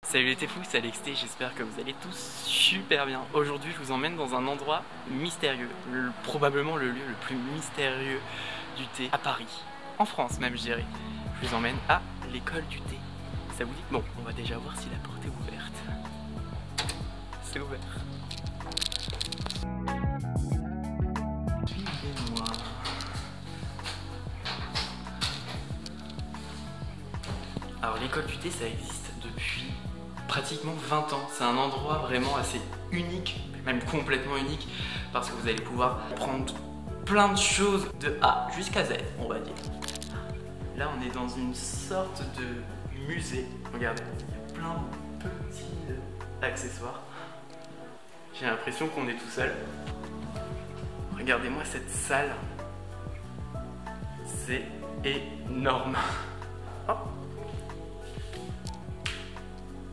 Salut les téfous, c'est Alexté, j'espère que vous allez tous super bien. Aujourd'hui je vous emmène dans un endroit mystérieux, probablement le lieu le plus mystérieux du thé à Paris, en France même je dirais. Je vous emmène à l'école du thé. Ça vous dit? Bon, on va déjà voir si la porte est ouverte. C'est ouvert. Suivez-moi. Alors l'école du thé ça existe depuis pratiquement 20 ans. C'est un endroit vraiment assez unique, même complètement unique, parce que vous allez pouvoir prendre plein de choses de A jusqu'à Z, on va dire. Là, on est dans une sorte de musée. Regardez, il y a plein de petits accessoires. J'ai l'impression qu'on est tout seul. Regardez-moi cette salle. C'est énorme. Oh.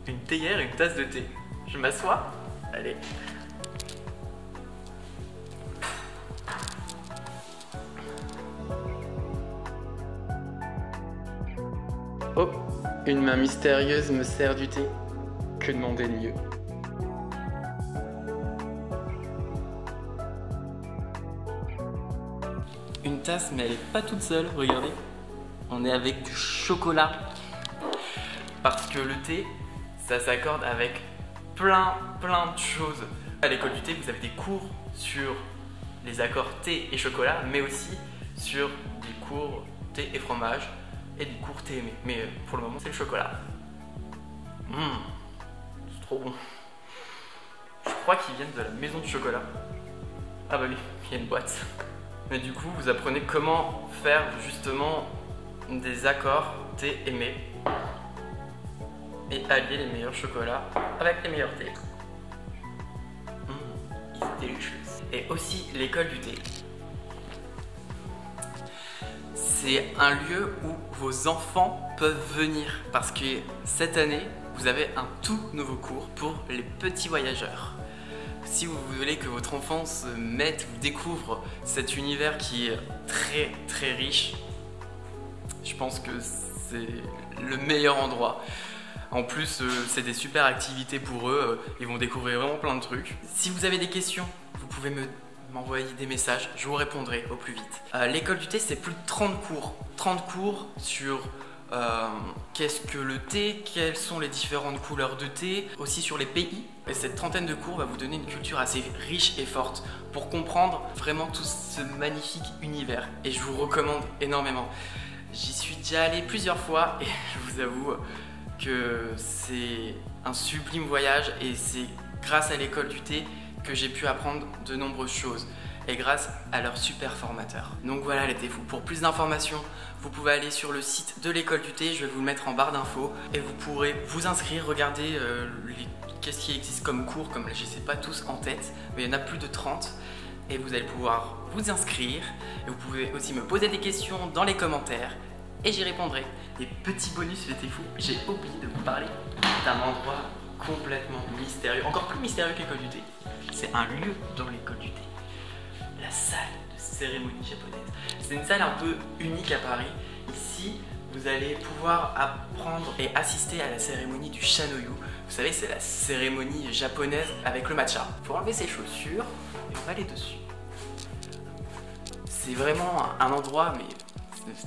Une théière et une tasse de thé. Je m'assois? Allez. Oh, une main mystérieuse me sert du thé. Que demander de mieux? Une tasse, mais elle est pas toute seule, regardez. On est avec du chocolat. Parce que le thé, ça s'accorde avec plein de choses. À l'école du thé, vous avez des cours sur les accords thé et chocolat, mais aussi sur des cours thé et fromage et des cours thé aimé. Mais pour le moment, c'est le chocolat. C'est trop bon. Je crois qu'ils viennent de la maison de chocolat. Ah bah oui, il y a une boîte. Mais du coup, vous apprenez comment faire justement des accords thé aimé et allier les meilleurs chocolats avec les meilleurs thés. It's delicious. Et aussi l'école du thé. C'est un lieu où vos enfants peuvent venir parce que cette année, vous avez un tout nouveau cours pour les petits voyageurs. Si vous voulez que votre enfant se mette ou découvre cet univers qui est très riche, je pense que c'est le meilleur endroit. En plus, c'est des super activités pour eux, ils vont découvrir vraiment plein de trucs. Si vous avez des questions, vous pouvez m'envoyer des messages, je vous répondrai au plus vite. L'école du thé, c'est plus de 30 cours. 30 cours sur qu'est-ce que le thé, quelles sont les différentes couleurs de thé, aussi sur les pays. Et cette trentaine de cours va vous donner une culture assez riche et forte pour comprendre vraiment tout ce magnifique univers. Et je vous recommande énormément. J'y suis déjà allé plusieurs fois et je vous avoue que c'est un sublime voyage et c'est grâce à l'école du thé que j'ai pu apprendre de nombreuses choses et grâce à leurs super formateurs. Donc voilà les téfous, pour plus d'informations, vous pouvez aller sur le site de l'école du thé, je vais vous le mettre en barre d'infos et vous pourrez vous inscrire, regarder qu'est-ce qui existe comme cours, comme je ne sais pas tous en tête, mais il y en a plus de 30 et vous allez pouvoir vous inscrire et vous pouvez aussi me poser des questions dans les commentaires et j'y répondrai. Et petit bonus les téfous, j'ai oublié de vous parler d'un endroit complètement mystérieux, encore plus mystérieux que l'école du thé. C'est un lieu dans l'école du thé, la salle de cérémonie japonaise. C'est une salle un peu unique à Paris. Ici, vous allez pouvoir apprendre et assister à la cérémonie du Shanoyu. Vous savez, c'est la cérémonie japonaise avec le matcha. Il faut enlever ses chaussures et on va aller dessus. C'est vraiment un endroit mais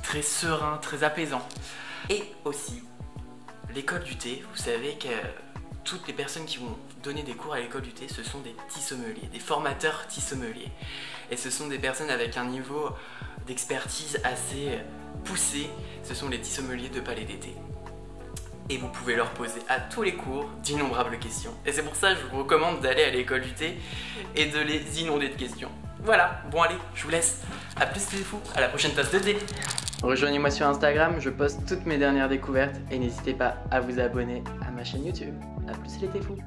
très serein, très apaisant. Et aussi, l'école du thé, vous savez que toutes les personnes qui vont donner des cours à l'école du thé, ce sont des thé sommeliers, des formateurs thé sommeliers. Et ce sont des personnes avec un niveau d'expertise assez poussé. Ce sont les thé sommeliers de Palais d'été. Et vous pouvez leur poser à tous les cours d'innombrables questions. Et c'est pour ça que je vous recommande d'aller à l'école du thé et de les inonder de questions. Voilà, bon allez, je vous laisse. A plus les fous, à la prochaine tasse de thé. Rejoignez-moi sur Instagram, je poste toutes mes dernières découvertes et n'hésitez pas à vous abonner à ma chaîne YouTube. A plus les téfous.